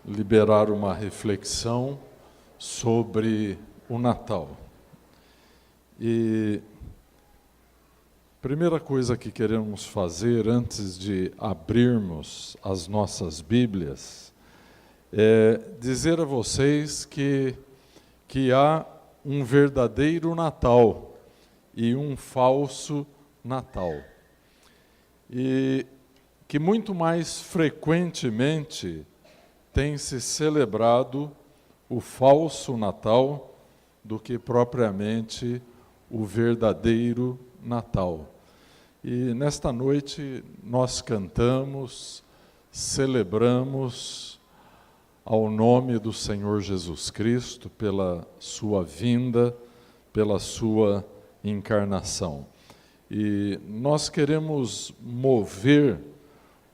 liberar uma reflexão sobre o Natal. E a primeira coisa que queremos fazer antes de abrirmos as nossas Bíblias é dizer a vocês que há um verdadeiro Natal e um falso Natal. E que muito mais frequentemente tem se celebrado o falso Natal do que propriamente o verdadeiro Natal. E nesta noite nós cantamos, celebramos ao nome do Senhor Jesus Cristo pela sua vinda, pela sua encarnação. E nós queremos mover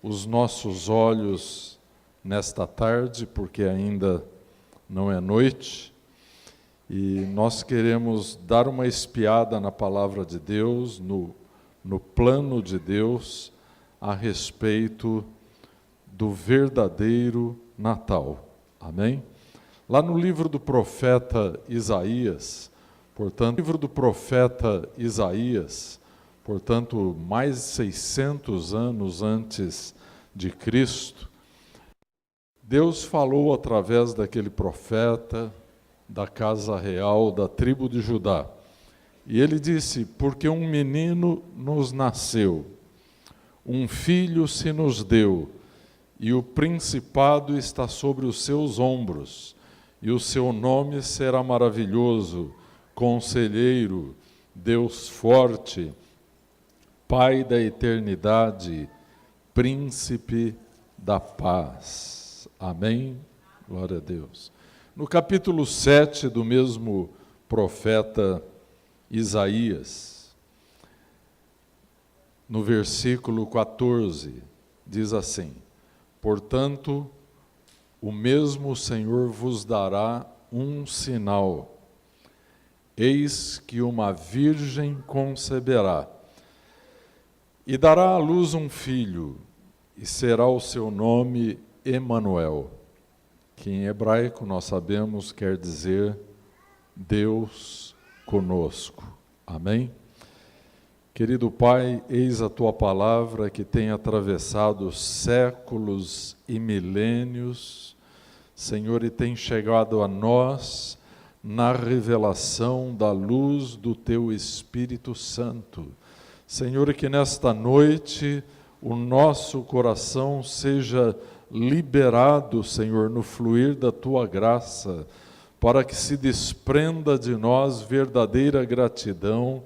os nossos olhos nesta tarde, porque ainda não é noite, e nós queremos dar uma espiada na palavra de Deus, no plano de Deus, a respeito do verdadeiro Natal. Amém? Lá no livro do profeta Isaías, portanto, mais de 600 anos antes de Cristo, Deus falou através daquele profeta da casa real, da tribo de Judá. E ele disse: porque um menino nos nasceu, um filho se nos deu, e o principado está sobre os seus ombros, e o seu nome será maravilhoso, Conselheiro, Deus forte, Pai da eternidade, Príncipe da paz. Amém? Glória a Deus. No capítulo 7 do mesmo profeta Isaías, no versículo 14, diz assim: portanto, o mesmo Senhor vos dará um sinal. Eis que uma virgem conceberá, e dará à luz um filho, e será o seu nome Emanuel, que em hebraico nós sabemos quer dizer Deus conosco. Amém? Querido Pai, eis a Tua palavra que tem atravessado séculos e milênios, Senhor, e tem chegado a nós na revelação da luz do Teu Espírito Santo. Senhor, que nesta noite o nosso coração seja liberado, Senhor, no fluir da Tua graça, para que se desprenda de nós verdadeira gratidão,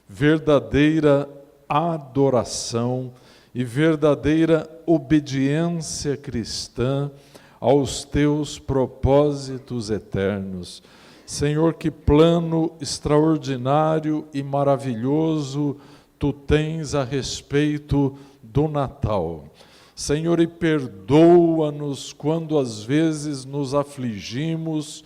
verdadeira adoração e verdadeira obediência cristã aos Teus propósitos eternos. Senhor, que plano extraordinário e maravilhoso Tu tens a respeito do Natal. Senhor, e perdoa-nos quando às vezes nos afligimos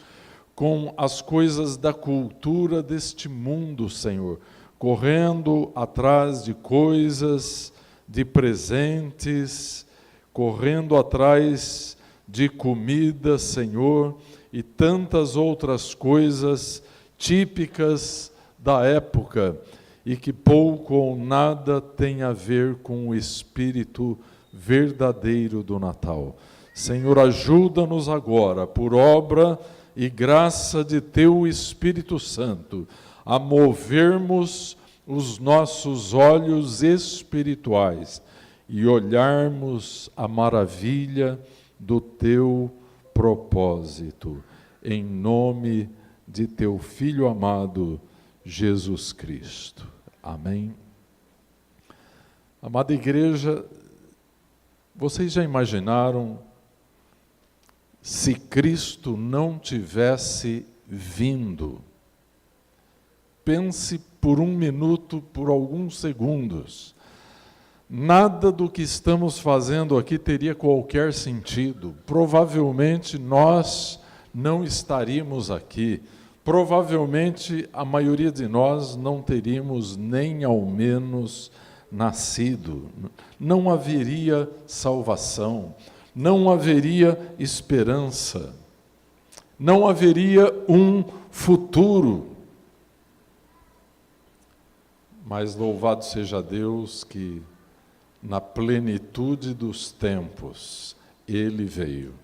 com as coisas da cultura deste mundo, Senhor, correndo atrás de coisas, de presentes, correndo atrás de comida, Senhor, e tantas outras coisas típicas da época, e que pouco ou nada tem a ver com o espírito verdadeiro do Natal. Senhor, ajuda-nos agora, por obra e graça de Teu Espírito Santo, a movermos os nossos olhos espirituais e olharmos a maravilha do Teu propósito, em nome de Teu Filho amado, Jesus Cristo. Amém. Amada igreja, vocês já imaginaram se Cristo não tivesse vindo? Pense por um minuto, por alguns segundos. Nada do que estamos fazendo aqui teria qualquer sentido. Provavelmente nós não estaríamos aqui. Provavelmente a maioria de nós não teríamos nem ao menos nascido. Não haveria salvação. não haveria esperança, não haveria um futuro. Mas louvado seja Deus que, na plenitude dos tempos, Ele veio.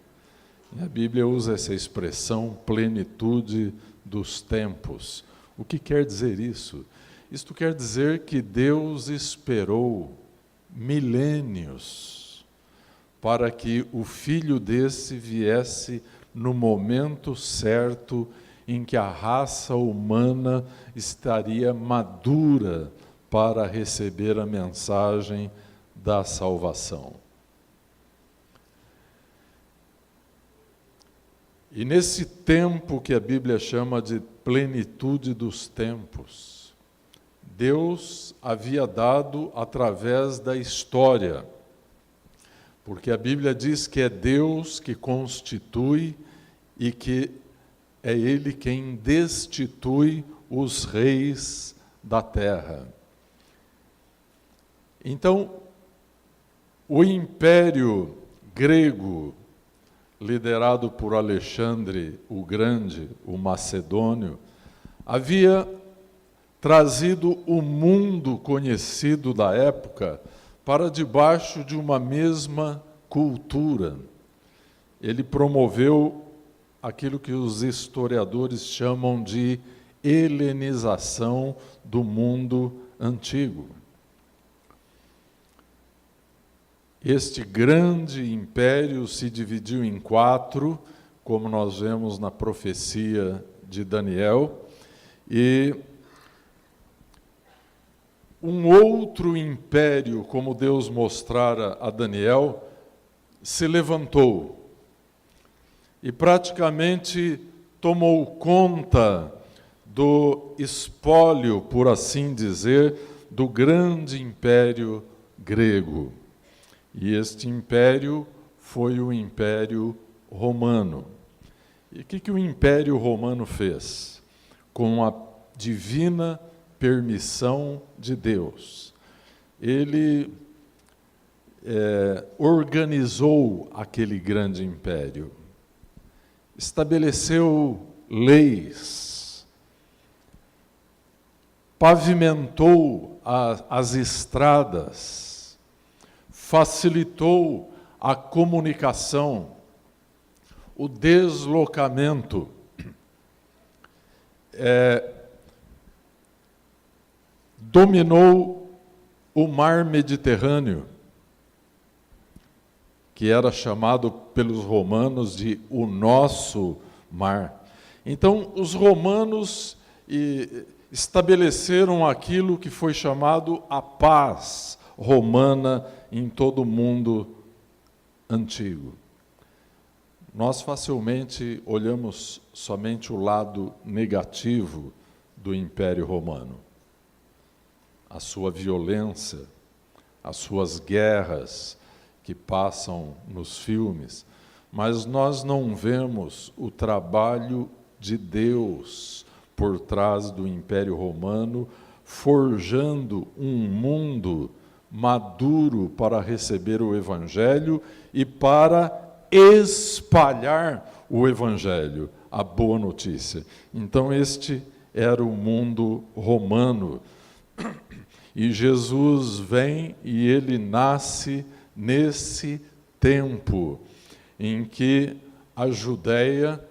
E a Bíblia usa essa expressão, plenitude dos tempos. O que quer dizer isso? Isto quer dizer que Deus esperou milênios para que o filho desse viesse no momento certo em que a raça humana estaria madura para receber a mensagem da salvação. E nesse tempo que a Bíblia chama de plenitude dos tempos, Deus havia dado através da história, porque a Bíblia diz que é Deus que constitui e que é Ele quem destitui os reis da terra. Então, o Império Grego, liderado por Alexandre o Grande, o Macedônio, havia trazido o mundo conhecido da época para debaixo de uma mesma cultura. Ele promoveu aquilo que os historiadores chamam de helenização do mundo antigo. Este grande império se dividiu em 4, como nós vemos na profecia de Daniel, e um outro império, como Deus mostrara a Daniel, se levantou e praticamente tomou conta do espólio, por assim dizer, do grande império grego. E este império foi o Império Romano. E o que o Império Romano fez? Com a divina permissão de Deus, ele organizou aquele grande império, estabeleceu leis, pavimentou as estradas, facilitou a comunicação, o deslocamento, dominou o mar Mediterrâneo, que era chamado pelos romanos de o nosso mar. Então, os romanos estabeleceram aquilo que foi chamado a paz romana em todo o mundo antigo. Nós facilmente olhamos somente o lado negativo do Império Romano. A sua violência, as suas guerras que passam nos filmes, mas nós não vemos o trabalho de Deus por trás do Império Romano, forjando um mundo maduro para receber o Evangelho e para espalhar o Evangelho, a boa notícia. Então, este era o mundo romano. E Jesus vem e ele nasce nesse tempo em que a Judéia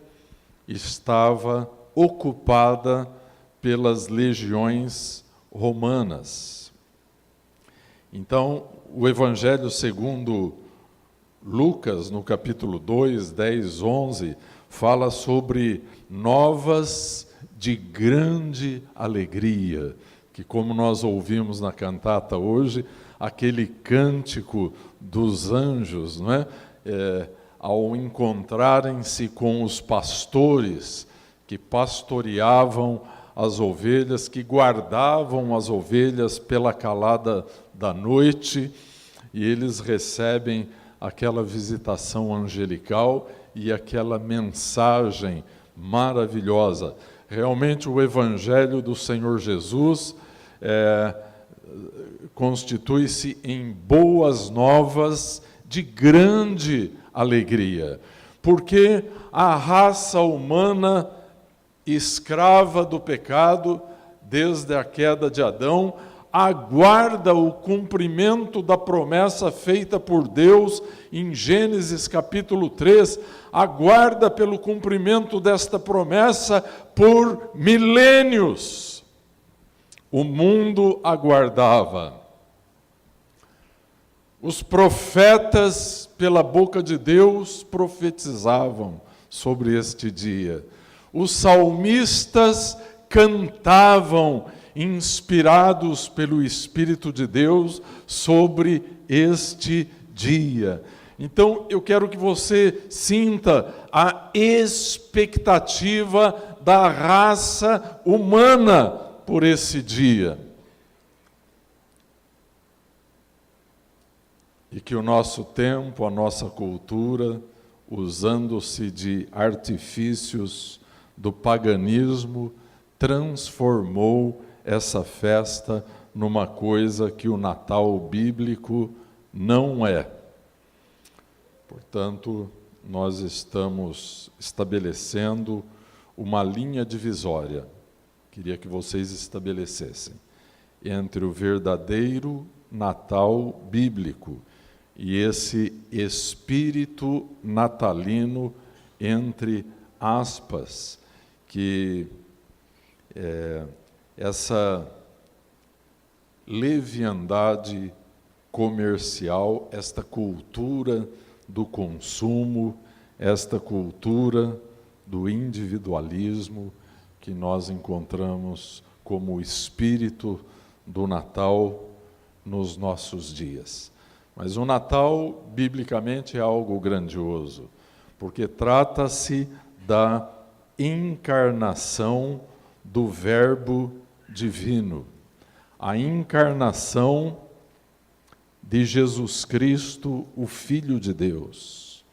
estava ocupada pelas legiões romanas. Então, o Evangelho segundo Lucas, no capítulo 2, 10, 11, fala sobre novas de grande alegria, que como nós ouvimos na cantata hoje, aquele cântico dos anjos, não é? Ao encontrarem-se com os pastores que pastoreavam as ovelhas, que guardavam as ovelhas pela calada da noite, e eles recebem aquela visitação angelical e aquela mensagem maravilhosa. Realmente o Evangelho do Senhor Jesus constitui-se em boas novas de grande alegria, porque a raça humana, escrava do pecado, desde a queda de Adão, aguarda o cumprimento da promessa feita por Deus em Gênesis capítulo 3, aguarda pelo cumprimento desta promessa por milênios. O mundo aguardava. Os profetas, pela boca de Deus, profetizavam sobre este dia. Os salmistas cantavam, inspirados pelo Espírito de Deus, sobre este dia. Então, eu quero que você sinta a expectativa da raça humana por esse dia. E que o nosso tempo, a nossa cultura, usando-se de artifícios do paganismo, transformou essa festa numa coisa que o Natal bíblico não é. Portanto, nós estamos estabelecendo uma linha divisória, queria que vocês estabelecessem, entre o verdadeiro Natal bíblico e esse espírito natalino, entre aspas, que essa leviandade comercial, esta cultura do consumo, esta cultura do individualismo que nós encontramos como o espírito do Natal nos nossos dias. Mas o Natal, biblicamente, é algo grandioso, porque trata-se da encarnação do Verbo divino, a encarnação de Jesus Cristo, o Filho de Deus.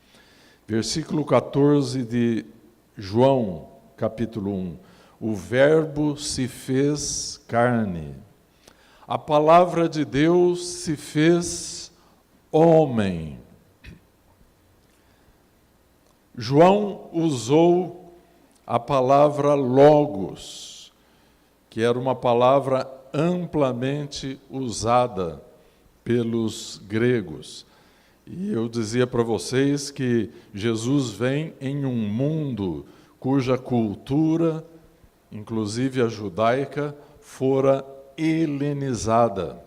Versículo 14 de João, capítulo 1. O Verbo se fez carne. A palavra de Deus se fez homem. João usou a palavra logos, que era uma palavra amplamente usada pelos gregos. E eu dizia para vocês que Jesus vem em um mundo cuja cultura, inclusive a judaica, fora helenizada.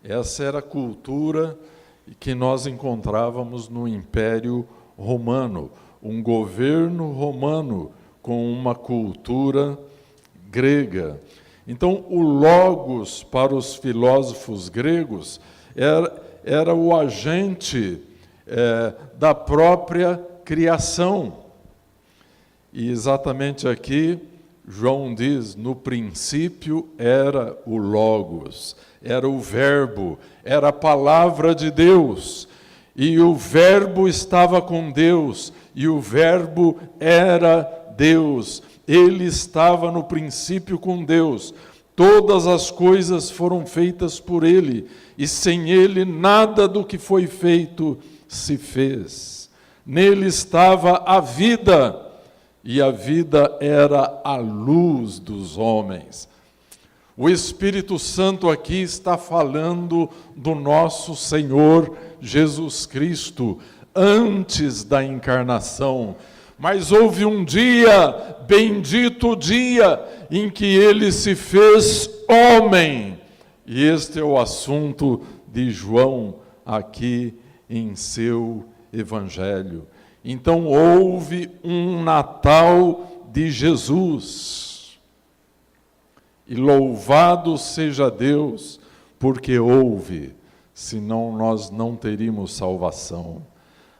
Essa era a cultura que nós encontrávamos no Império Romano, um governo romano com uma cultura grega. Então, o logos para os filósofos gregos era o agente da própria criação. E exatamente aqui, João diz, no princípio era o logos, era o verbo, era a palavra de Deus. E o verbo estava com Deus, e o verbo era Deus. Ele estava no princípio com Deus. Todas as coisas foram feitas por Ele, e sem Ele nada do que foi feito se fez. Nele estava a vida, e a vida era a luz dos homens. O Espírito Santo aqui está falando do nosso Senhor Jesus Cristo, antes da encarnação. Mas houve um dia, bendito dia, em que Ele se fez homem. E este é o assunto de João aqui em seu Evangelho. Então houve um Natal de Jesus. E louvado seja Deus, porque houve, senão nós não teríamos salvação.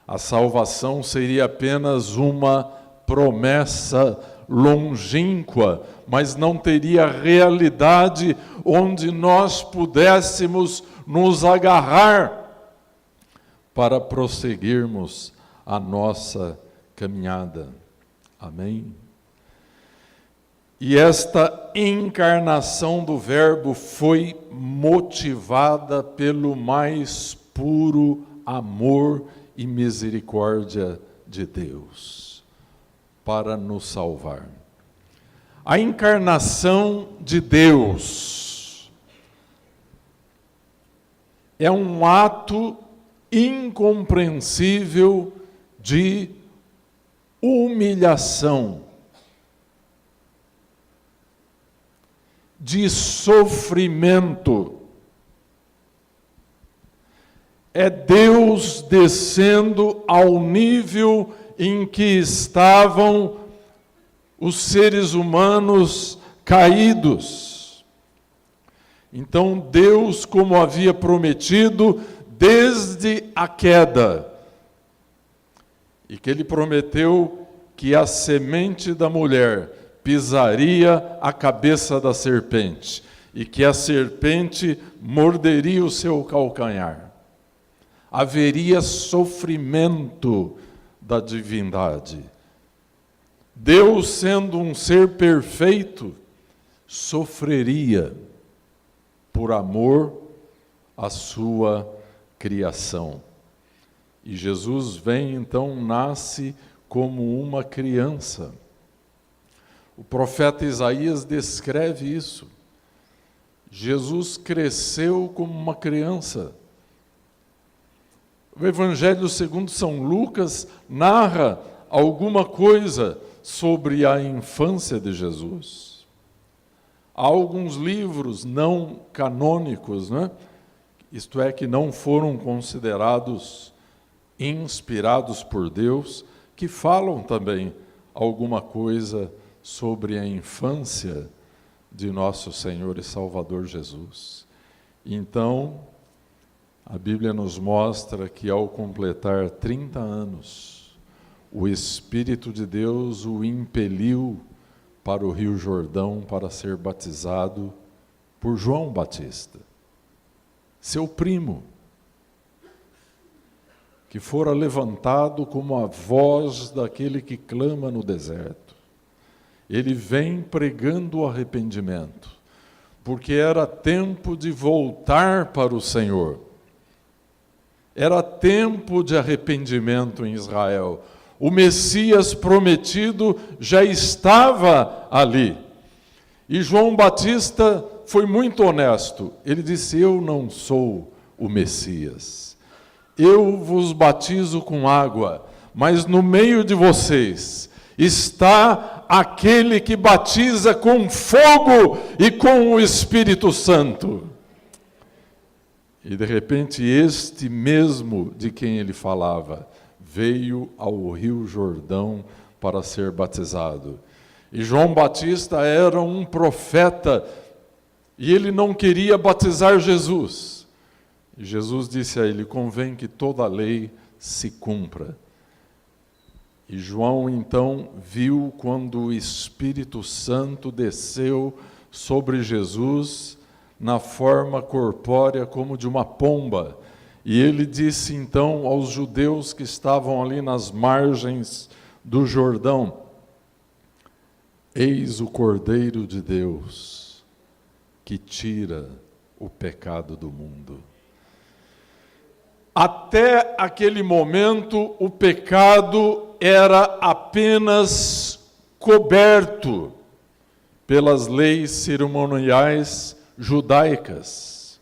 A salvação seria apenas uma promessa longínqua, mas não teria realidade onde nós pudéssemos nos agarrar para prosseguirmos a nossa caminhada. Amém? E esta encarnação do Verbo foi motivada pelo mais puro amor e misericórdia de Deus para nos salvar. A encarnação de Deus é um ato incompreensível de humilhação, de sofrimento. É Deus descendo ao nível em que estavam os seres humanos caídos. Então Deus, como havia prometido desde a queda, e que Ele prometeu que a semente da mulher pisaria a cabeça da serpente, e que a serpente morderia o seu calcanhar. Haveria sofrimento da divindade. Deus, sendo um ser perfeito, sofreria por amor à sua criação. E Jesus vem, então, nasce como uma criança. O profeta Isaías descreve isso. Jesus cresceu como uma criança. O Evangelho segundo São Lucas narra alguma coisa sobre a infância de Jesus. Há alguns livros não canônicos, né? Isto é, que não foram considerados inspirados por Deus, que falam também alguma coisa sobre a infância de nosso Senhor e Salvador Jesus. Então, a Bíblia nos mostra que ao completar 30 anos, o Espírito de Deus o impeliu para o Rio Jordão para ser batizado por João Batista, seu primo, que fora levantado como a voz daquele que clama no deserto. Ele vem pregando o arrependimento, porque era tempo de voltar para o Senhor. Era tempo de arrependimento em Israel. O Messias prometido já estava ali. E João Batista foi muito honesto. Ele disse: eu não sou o Messias. Eu vos batizo com água, mas no meio de vocês está aquele que batiza com fogo e com o Espírito Santo. E de repente este mesmo de quem ele falava veio ao Rio Jordão para ser batizado. E João Batista era um profeta e ele não queria batizar Jesus. E Jesus disse a ele: convém que toda a lei se cumpra. E João então viu quando o Espírito Santo desceu sobre Jesus na forma corpórea como de uma pomba. E ele disse então aos judeus que estavam ali nas margens do Jordão: eis o Cordeiro de Deus que tira o pecado do mundo. Até aquele momento, o pecado era apenas coberto pelas leis cerimoniais judaicas.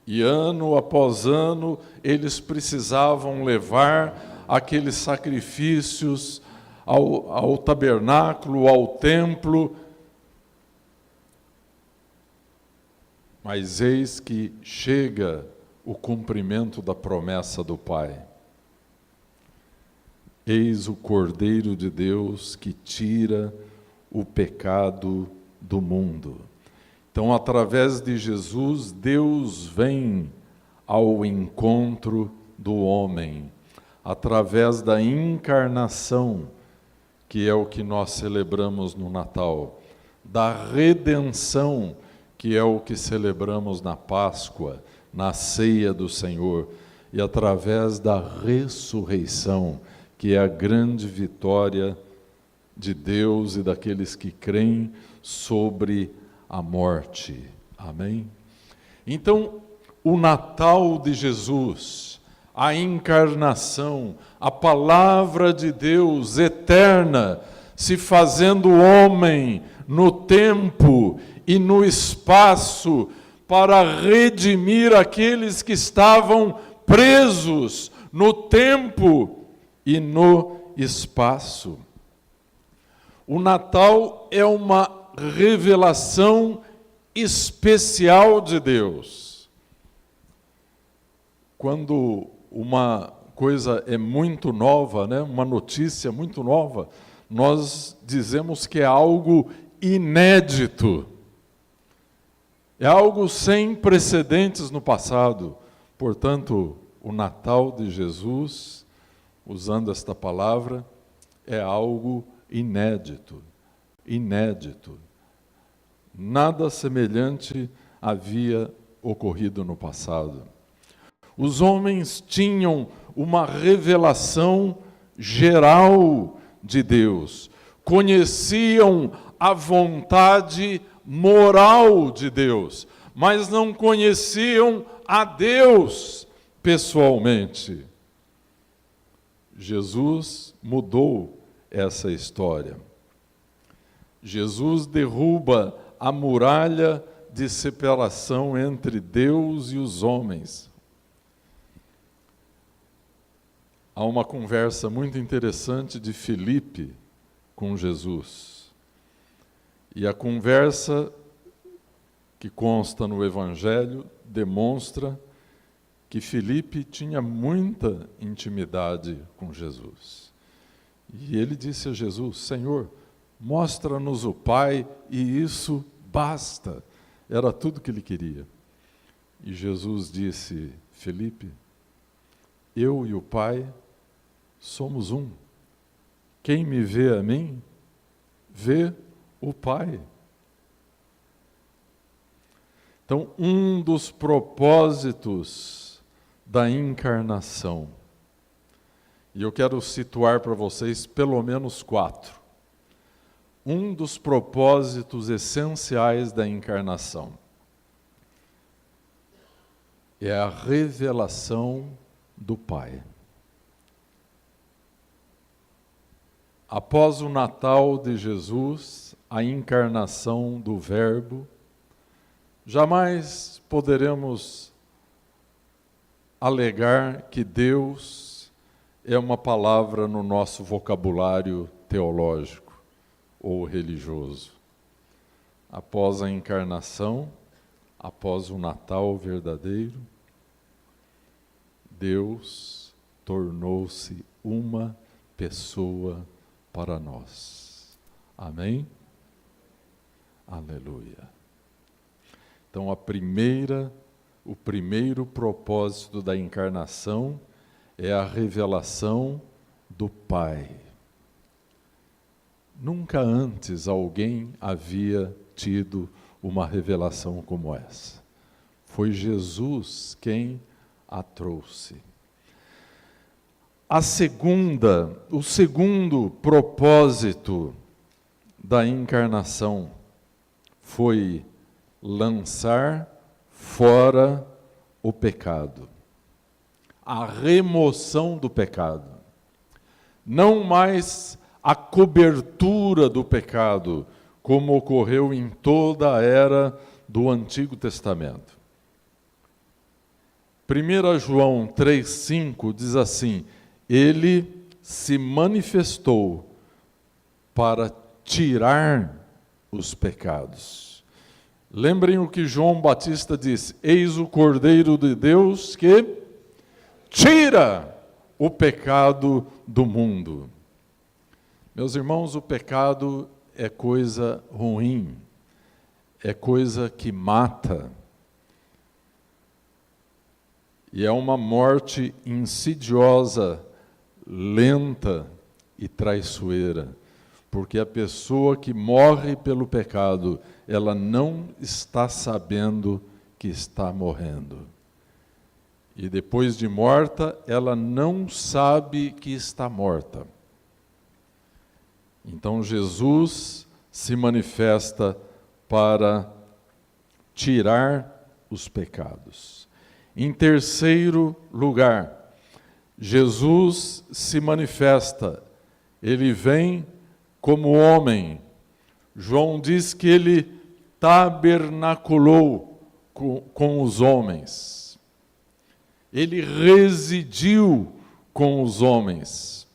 E ano após ano, eles precisavam levar aqueles sacrifícios ao tabernáculo, ao templo. Mas eis que chega o cumprimento da promessa do Pai. Eis o Cordeiro de Deus que tira o pecado do mundo. Então, através de Jesus, Deus vem ao encontro do homem, através da encarnação, que é o que nós celebramos no Natal, da redenção, que é o que celebramos na Páscoa, na ceia do Senhor, e através da ressurreição, que é a grande vitória de Deus e daqueles que creem sobre a morte. Amém? Então, o Natal de Jesus, a encarnação, a palavra de Deus eterna, se fazendo homem no tempo e no espaço, para redimir aqueles que estavam presos no tempo e no espaço. O Natal é uma revelação especial de Deus. Quando uma coisa é muito nova, né, uma notícia muito nova, nós dizemos que é algo inédito. É algo sem precedentes no passado. Portanto, o Natal de Jesus, usando esta palavra, é algo inédito. Inédito. Nada semelhante havia ocorrido no passado. Os homens tinham uma revelação geral de Deus, conheciam a vontade moral de Deus, mas não conheciam a Deus pessoalmente. Jesus mudou essa história. Jesus derruba a muralha de separação entre Deus e os homens. Há uma conversa muito interessante de Filipe com Jesus. E a conversa que consta no Evangelho demonstra que Filipe tinha muita intimidade com Jesus. E ele disse a Jesus: Senhor, mostra-nos o Pai e isso basta. Era tudo que ele queria. E Jesus disse: Filipe, eu e o Pai somos um. Quem me vê a mim, vê o Pai. Então, um dos propósitos da encarnação, e eu quero situar para vocês pelo menos 4. Um dos propósitos essenciais da encarnação é a revelação do Pai. Após o Natal de Jesus, a encarnação do Verbo, jamais poderemos alegar que Deus é uma palavra no nosso vocabulário teológico ou religioso. Após a encarnação, após o Natal verdadeiro, Deus tornou-se uma pessoa para nós. Amém? Aleluia. Então, o primeiro propósito da encarnação é a revelação do Pai. Nunca antes alguém havia tido uma revelação como essa. Foi Jesus quem a trouxe. O segundo propósito da encarnação foi lançar fora o pecado. A remoção do pecado. Não mais a cobertura do pecado, como ocorreu em toda a era do Antigo Testamento. 1 João 3,5 diz assim: Ele se manifestou para tirar os pecados. Lembrem o que João Batista disse: Eis o Cordeiro de Deus que tira o pecado do mundo. Meus irmãos, o pecado é coisa ruim, é coisa que mata. E é uma morte insidiosa, lenta e traiçoeira, porque a pessoa que morre pelo pecado, ela não está sabendo que está morrendo. E depois de morta, ela não sabe que está morta. Então Jesus se manifesta para tirar os pecados. Em terceiro lugar, Jesus se manifesta, ele vem como homem. João diz que ele tabernaculou com os homens. Ele residiu com os homens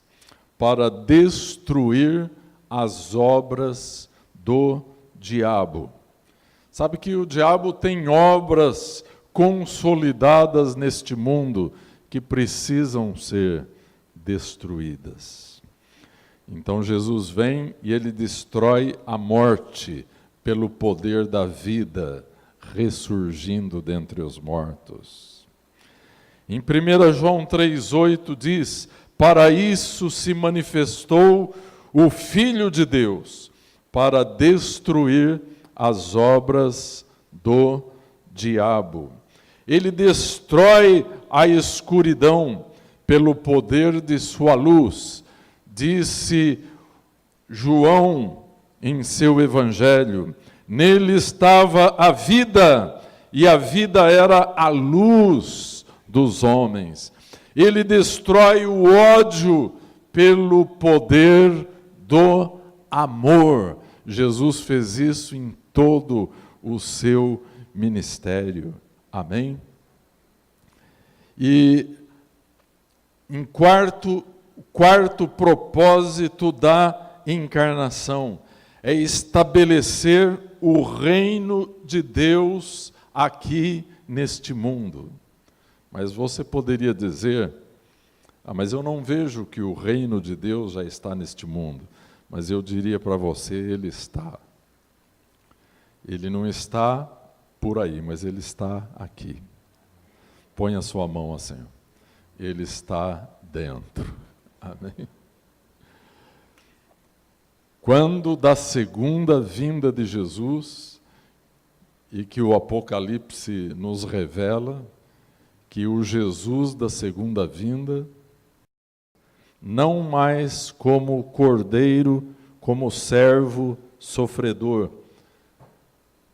para destruir as obras do diabo. Sabe que o diabo tem obras consolidadas neste mundo que precisam ser destruídas. Então Jesus vem e ele destrói a morte pelo poder da vida, ressurgindo dentre os mortos. Em 1 João 3,8 diz: para isso se manifestou o Filho de Deus, para destruir as obras do diabo. Ele destrói a escuridão pelo poder de sua luz. Disse João em seu evangelho: nele estava a vida, e a vida era a luz dos homens. Ele destrói o ódio pelo poder do amor. Jesus fez isso em todo o seu ministério. Amém? E em quarto propósito da encarnação é estabelecer o reino de Deus aqui neste mundo. Mas você poderia dizer: mas eu não vejo que o reino de Deus já está neste mundo. Mas eu diria para você, ele está. Ele não está por aí, mas ele está aqui. Põe a sua mão assim. Ele está dentro. Amém? Quando da segunda vinda de Jesus, e que o Apocalipse nos revela, que o Jesus da segunda vinda, não mais como cordeiro, como servo sofredor,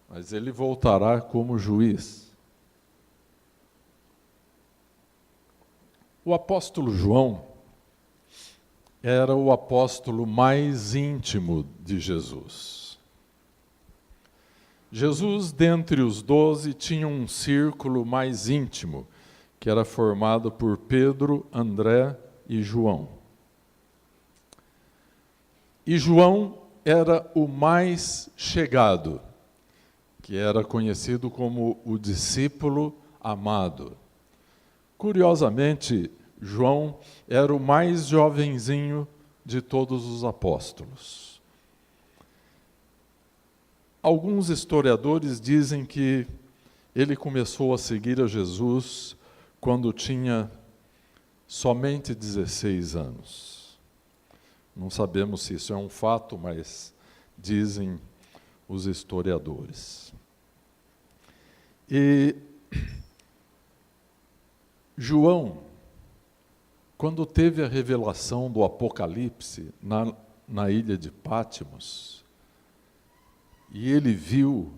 mas ele voltará como juiz. O apóstolo João era o apóstolo mais íntimo de Jesus. Jesus, dentre os 12, tinha um círculo mais íntimo, que era formado por Pedro, André e João. E João era o mais chegado, que era conhecido como o discípulo amado. Curiosamente, João era o mais jovenzinho de todos os apóstolos. Alguns historiadores dizem que ele começou a seguir a Jesus quando tinha somente 16 anos. Não sabemos se isso é um fato, mas dizem os historiadores. E João, quando teve a revelação do Apocalipse na ilha de Patmos, e ele viu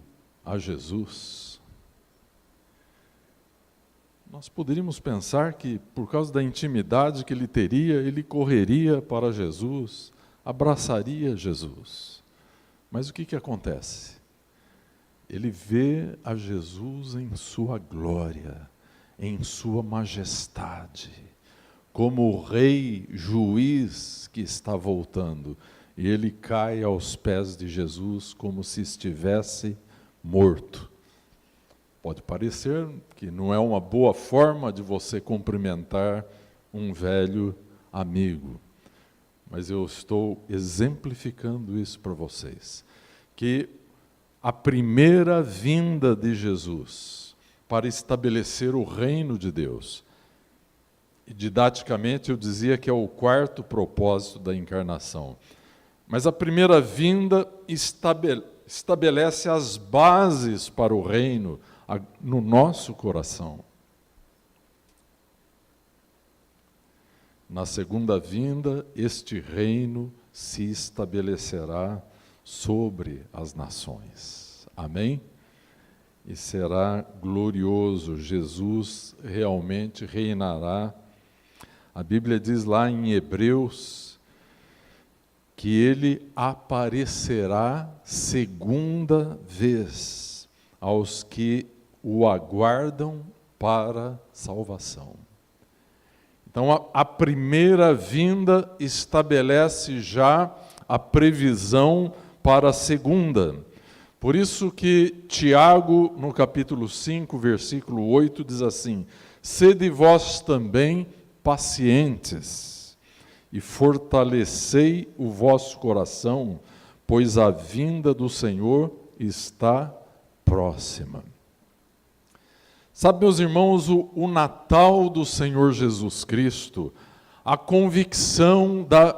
a Jesus, nós poderíamos pensar que, por causa da intimidade que ele teria, ele correria para Jesus, abraçaria Jesus. Mas o que acontece? Ele vê a Jesus em sua glória, em sua majestade, como o rei juiz que está voltando. E ele cai aos pés de Jesus como se estivesse morto. Pode parecer que não é uma boa forma de você cumprimentar um velho amigo, mas eu estou exemplificando isso para vocês, que a primeira vinda de Jesus para estabelecer o reino de Deus, e didaticamente eu dizia que é o quarto propósito da encarnação, mas a primeira vinda estabelece as bases para o reino no nosso coração. Na segunda vinda, este reino se estabelecerá sobre as nações. Amém? E será glorioso. Jesus realmente reinará A Bíblia diz lá em Hebreus que ele aparecerá segunda vez aos que o aguardam para salvação. Então, a primeira vinda estabelece já a previsão para a segunda. Por isso que Tiago, no capítulo 5, versículo 8, diz assim: sede vós também pacientes, e fortalecei o vosso coração, pois a vinda do Senhor está próxima. Sabe, meus irmãos, o Natal do Senhor Jesus Cristo, a convicção da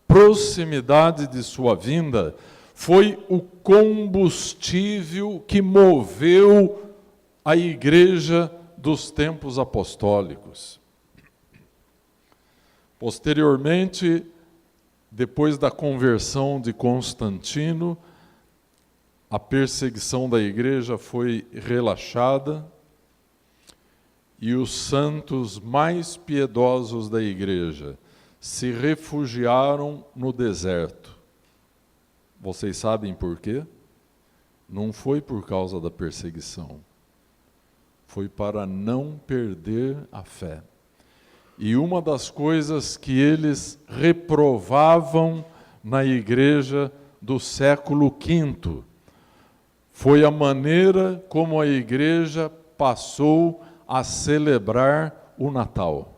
proximidade de sua vinda, foi o combustível que moveu a igreja dos tempos apostólicos. Posteriormente, depois da conversão de Constantino, a perseguição da igreja foi relaxada e os santos mais piedosos da igreja se refugiaram no deserto. Vocês sabem por quê? Não foi por causa da perseguição. Foi para não perder a fé. E uma das coisas que eles reprovavam na igreja do século V foi a maneira como a igreja passou a celebrar o Natal.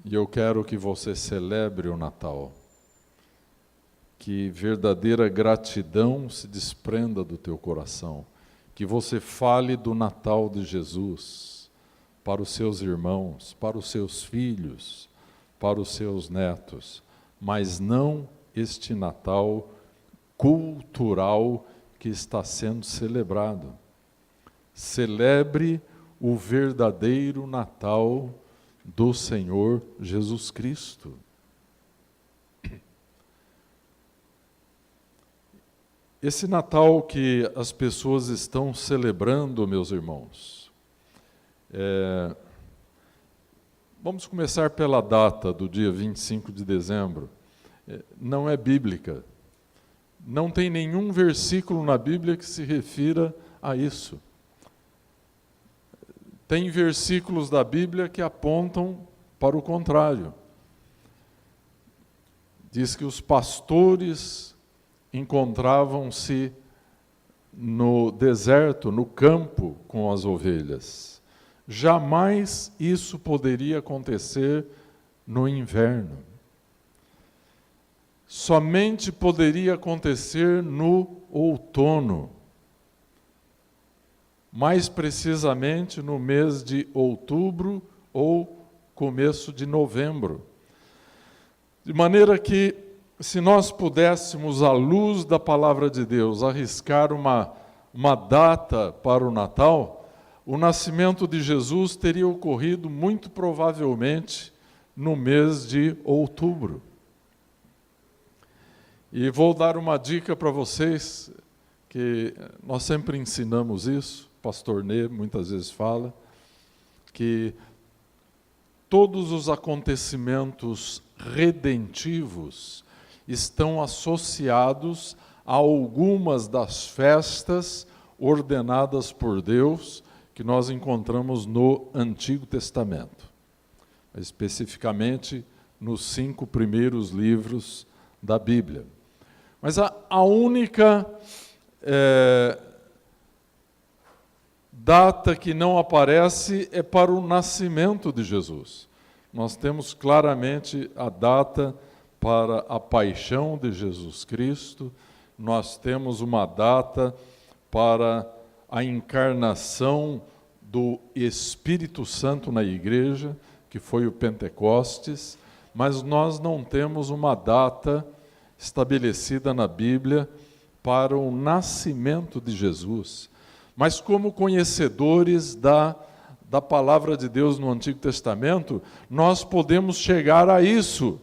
E eu quero que você celebre o Natal. Que verdadeira gratidão se desprenda do teu coração. Que você fale do Natal de Jesus para os seus irmãos, para os seus filhos, para os seus netos. Mas não este Natal cultural que está sendo celebrado. Celebre o verdadeiro Natal do Senhor Jesus Cristo. Esse Natal que as pessoas estão celebrando, meus irmãos, vamos começar pela data do dia 25 de dezembro. Não é bíblica. Não tem nenhum versículo na Bíblia que se refira a isso. Tem versículos da Bíblia que apontam para o contrário. Diz que os pastores encontravam-se no deserto, no campo, com as ovelhas. Jamais isso poderia acontecer no inverno. Somente poderia acontecer no outono. Mais precisamente no mês de outubro ou começo de novembro. De maneira que, se nós pudéssemos, à luz da palavra de Deus, arriscar uma data para o Natal, o nascimento de Jesus teria ocorrido muito provavelmente no mês de outubro. E vou dar uma dica para vocês, que nós sempre ensinamos isso, o pastor Nê muitas vezes fala, que todos os acontecimentos redentivos estão associados a algumas das festas ordenadas por Deus que nós encontramos no Antigo Testamento, especificamente nos 5 primeiros livros da Bíblia. Mas a única data que não aparece é para o nascimento de Jesus. Nós temos claramente a data para a paixão de Jesus Cristo, nós temos uma data para a encarnação do Espírito Santo na igreja, que foi o Pentecostes, mas nós não temos uma data estabelecida na Bíblia para o nascimento de Jesus. Mas como conhecedores da palavra de Deus no Antigo Testamento, nós podemos chegar a isso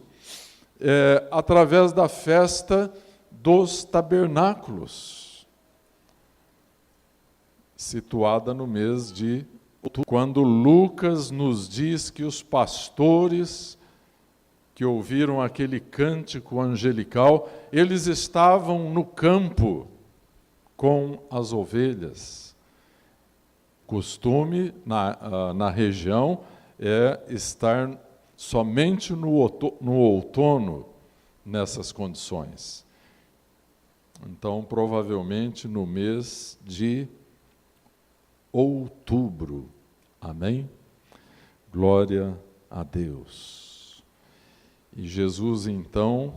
através da festa dos tabernáculos. situada no mês de outubro, quando Lucas nos diz que os pastores que ouviram aquele cântico angelical, eles estavam no campo com as ovelhas. Costume na região é estar somente no outono nessas condições. Então, provavelmente no mês de outubro. Amém? Glória a Deus. E Jesus, então,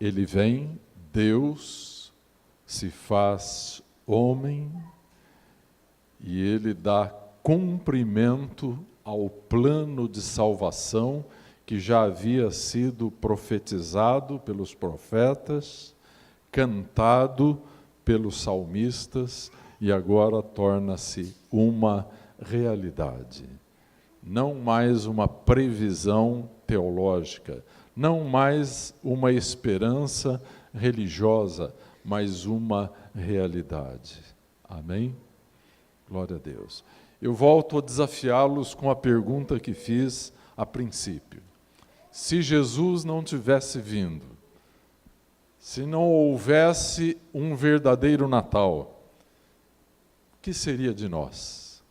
ele vem, Deus se faz homem e ele dá cumprimento ao plano de salvação que já havia sido profetizado pelos profetas, cantado pelos salmistas e agora torna-se uma realidade. Não mais uma previsão teológica, não mais uma esperança religiosa, mas uma realidade. Amém? Glória a Deus. Eu volto a desafiá-los com a pergunta que fiz a princípio. Se Jesus não tivesse vindo, se não houvesse um verdadeiro Natal, o que seria de nós?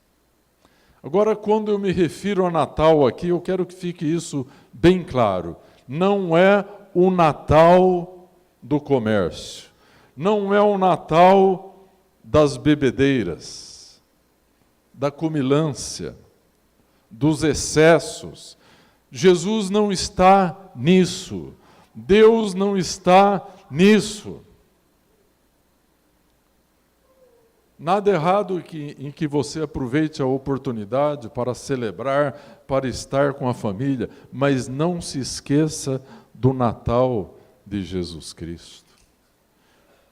Agora, quando eu me refiro a Natal aqui, eu quero que fique isso bem claro. Não é o Natal do comércio, não é o Natal das bebedeiras, da comilância, dos excessos. Jesus não está nisso. Deus não está nisso. Nada errado em que você aproveite a oportunidade para celebrar, para estar com a família, mas não se esqueça do Natal de Jesus Cristo.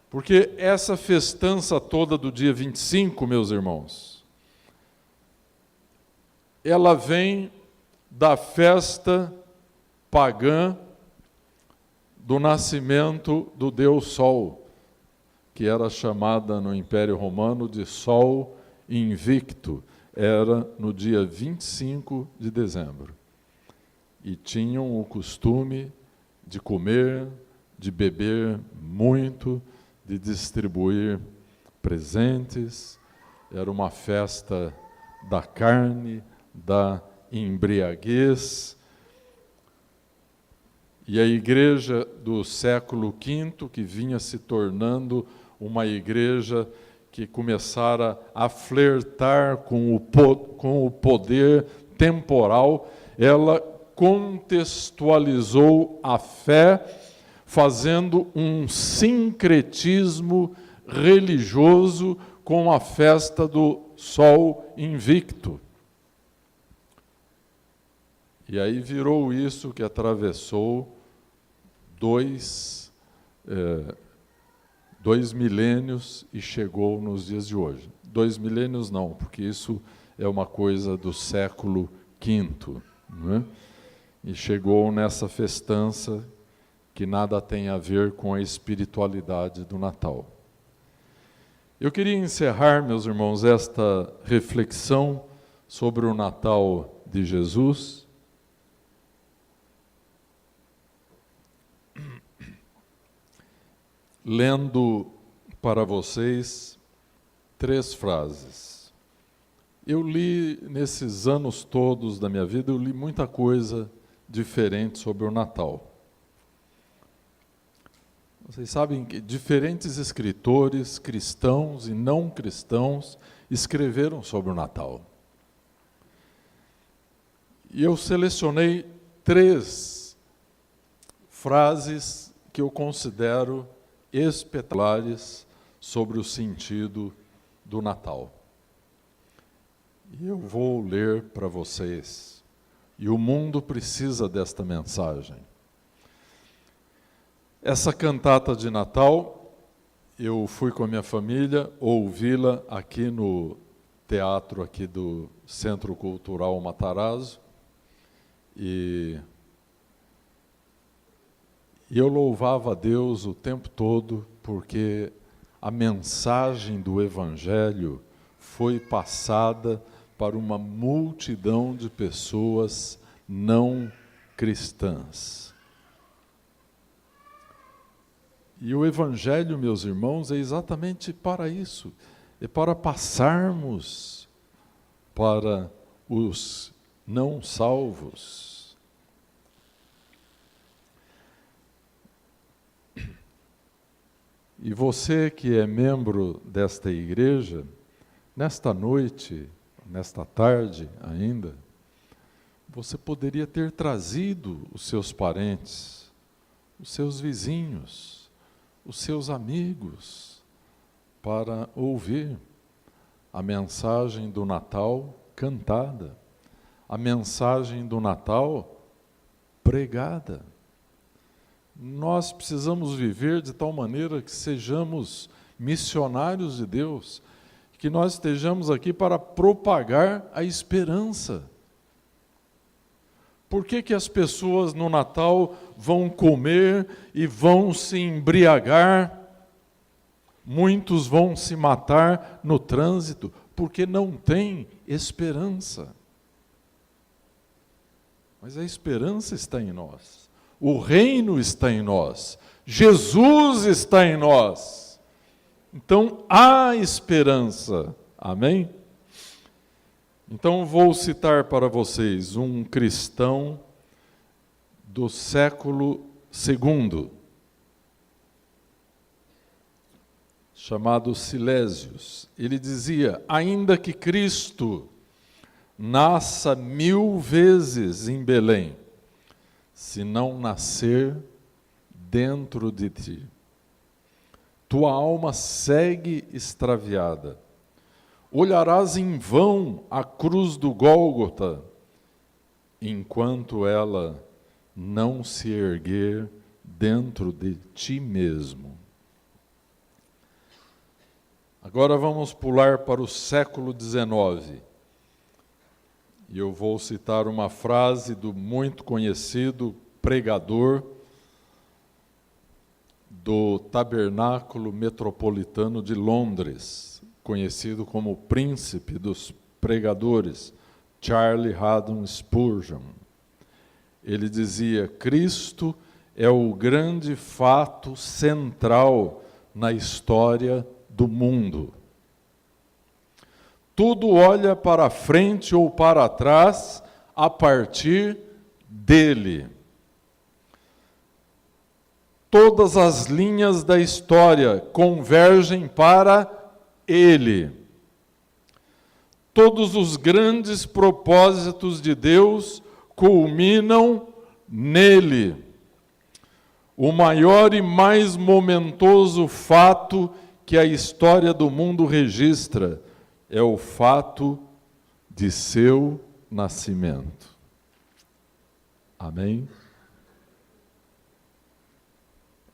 Porque essa festança toda do dia 25, meus irmãos, ela vem da festa pagã do nascimento do Deus Sol, que era chamada no Império Romano de Sol Invicto. Era no dia 25 de dezembro. E tinham o costume de comer, de beber muito, de distribuir presentes. Era uma festa da carne, da embriaguez. E a igreja do século V, que vinha se tornando uma igreja que começara a flertar com o poder temporal, ela contextualizou a fé, fazendo um sincretismo religioso com a festa do Sol Invicto. E aí virou isso que atravessou dois milênios e chegou nos dias de hoje. 2 milênios não, porque isso é uma coisa do século V, não é? E chegou nessa festança que nada tem a ver com a espiritualidade do Natal. Eu queria encerrar, meus irmãos, esta reflexão sobre o Natal de Jesus lendo para vocês 3 frases. Eu li, nesses anos todos da minha vida, eu li muita coisa diferente sobre o Natal. Vocês sabem que diferentes escritores, cristãos e não cristãos, escreveram sobre o Natal. E eu selecionei 3 frases que eu considero espetaculares sobre o sentido do Natal. E eu vou ler para vocês. E o mundo precisa desta mensagem. Essa cantata de Natal, eu fui com a minha família ouvi-la aqui no teatro aqui do Centro Cultural Matarazzo. E eu louvava a Deus o tempo todo, porque a mensagem do Evangelho foi passada para uma multidão de pessoas não cristãs. E o Evangelho, meus irmãos, é exatamente para isso, é para passarmos para os não salvos. E você que é membro desta igreja, nesta noite, nesta tarde ainda, você poderia ter trazido os seus parentes, os seus vizinhos, os seus amigos, para ouvir a mensagem do Natal cantada, a mensagem do Natal pregada. Nós precisamos viver de tal maneira que sejamos missionários de Deus, que nós estejamos aqui para propagar a esperança. Por que as pessoas no Natal vão comer e vão se embriagar? Muitos vão se matar no trânsito, porque não tem esperança. Mas a esperança está em nós. O reino está em nós. Jesus está em nós. Então, há esperança. Amém? Então, vou citar para vocês um cristão do século II, chamado Silésios. Ele dizia: ainda que Cristo nasça 1000 vezes em Belém, se não nascer dentro de ti, tua alma segue extraviada. Olharás em vão a cruz do Gólgota, enquanto ela não se erguer dentro de ti mesmo. Agora vamos pular para o século XIX. E eu vou citar uma frase do muito conhecido pregador do Tabernáculo Metropolitano de Londres, conhecido como o príncipe dos pregadores, Charles Haddon Spurgeon. Ele dizia: Cristo é o grande fato central na história do mundo. Tudo olha para frente ou para trás a partir dele. Todas as linhas da história convergem para ele. Todos os grandes propósitos de Deus culminam nele. O maior e mais momentoso fato que a história do mundo registra é o fato de seu nascimento. Amém?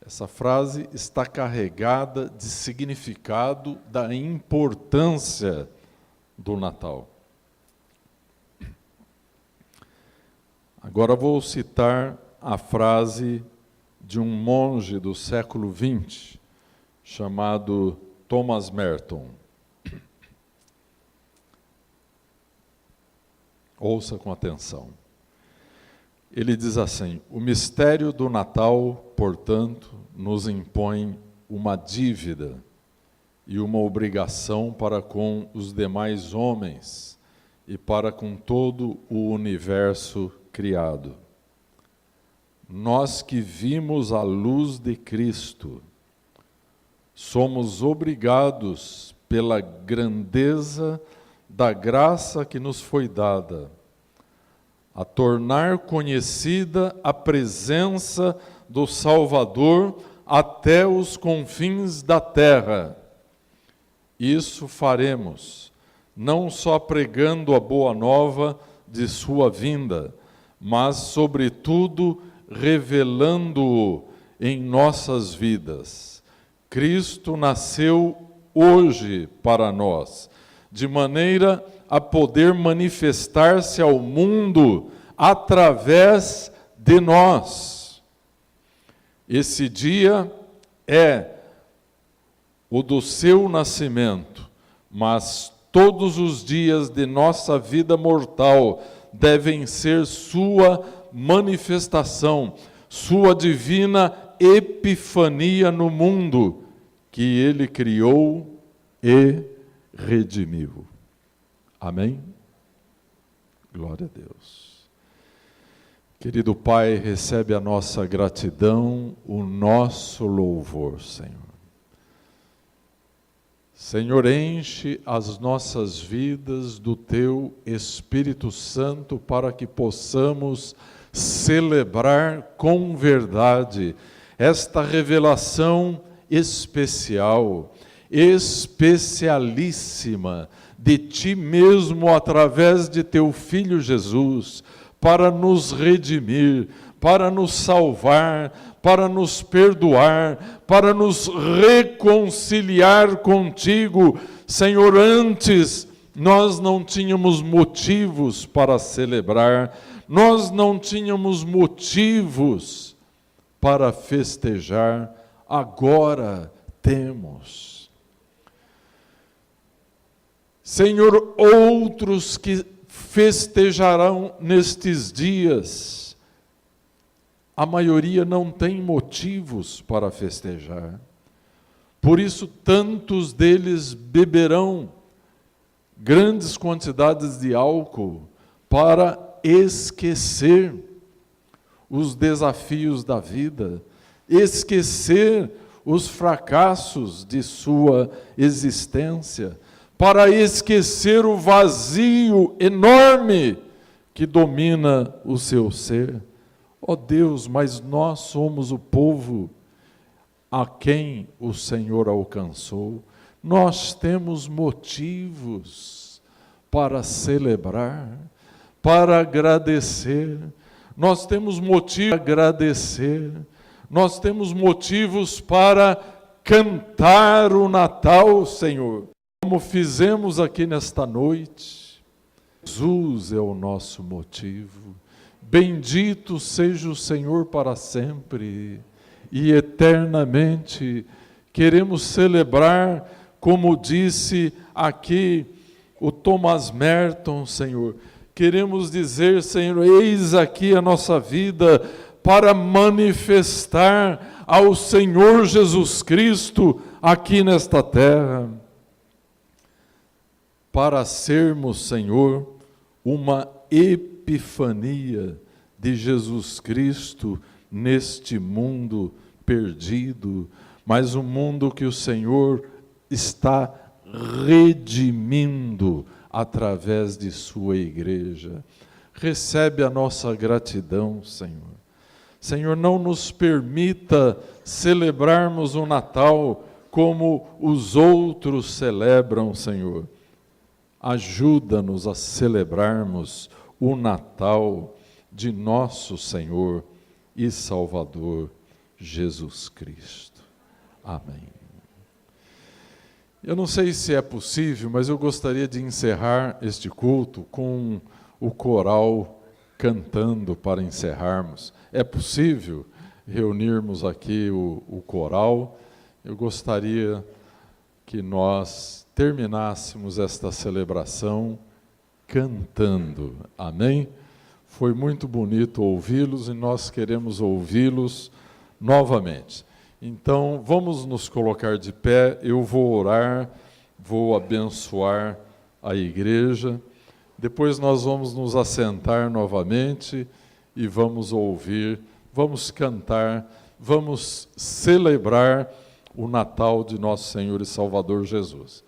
Essa frase está carregada de significado da importância do Natal. Agora vou citar a frase de um monge do século XX, chamado Thomas Merton. Ouça com atenção. Ele diz assim: o mistério do Natal, portanto, nos impõe uma dívida e uma obrigação para com os demais homens e para com todo o universo criado. Nós que vimos a luz de Cristo, somos obrigados pela grandeza da graça que nos foi dada, a tornar conhecida a presença do Salvador até os confins da terra. Isso faremos, não só pregando a boa nova de sua vinda, mas, sobretudo, revelando-o em nossas vidas. Cristo nasceu hoje para nós, de maneira a poder manifestar-se ao mundo através de nós. Esse dia é o do seu nascimento, mas todos os dias de nossa vida mortal devem ser sua manifestação, sua divina epifania no mundo que ele criou e redimiu. Amém? Glória a Deus. Querido Pai, recebe a nossa gratidão, o nosso louvor, Senhor. Senhor, enche as nossas vidas do Teu Espírito Santo para que possamos celebrar com verdade esta revelação especial, especialíssima de Ti mesmo através de Teu Filho Jesus, para nos redimir, para nos salvar, para nos perdoar, para nos reconciliar contigo. Senhor, antes nós não tínhamos motivos para celebrar, nós não tínhamos motivos para festejar, agora temos. Senhor, outros que festejarão nestes dias, a maioria não tem motivos para festejar. Por isso, tantos deles beberão grandes quantidades de álcool para esquecer os desafios da vida, esquecer os fracassos de sua existência, para esquecer o vazio enorme que domina o seu ser. Ó Deus, mas nós somos o povo a quem o Senhor alcançou. Nós temos motivos para celebrar, para agradecer. Nós temos motivos para agradecer. Nós temos motivos para cantar o Natal, Senhor. Como fizemos aqui nesta noite, Jesus é o nosso motivo. Bendito seja o Senhor para sempre e eternamente. Queremos celebrar, como disse aqui o Thomas Merton, Senhor. Queremos dizer, Senhor, eis aqui a nossa vida para manifestar ao Senhor Jesus Cristo aqui nesta terra. Para sermos, Senhor, uma epifania de Jesus Cristo neste mundo perdido, mas um mundo que o Senhor está redimindo através de sua igreja. Recebe a nossa gratidão, Senhor. Senhor, não nos permita celebrarmos o Natal como os outros celebram, Senhor. Ajuda-nos a celebrarmos o Natal de nosso Senhor e Salvador Jesus Cristo. Amém. Eu não sei se é possível, mas eu gostaria de encerrar este culto com o coral cantando para encerrarmos. É possível reunirmos aqui o coral? Eu gostaria que nós terminássemos esta celebração cantando. Amém? Foi muito bonito ouvi-los e nós queremos ouvi-los novamente. Então, vamos nos colocar de pé, eu vou orar, vou abençoar a igreja, depois nós vamos nos assentar novamente e vamos ouvir, vamos cantar, vamos celebrar o Natal de nosso Senhor e Salvador Jesus.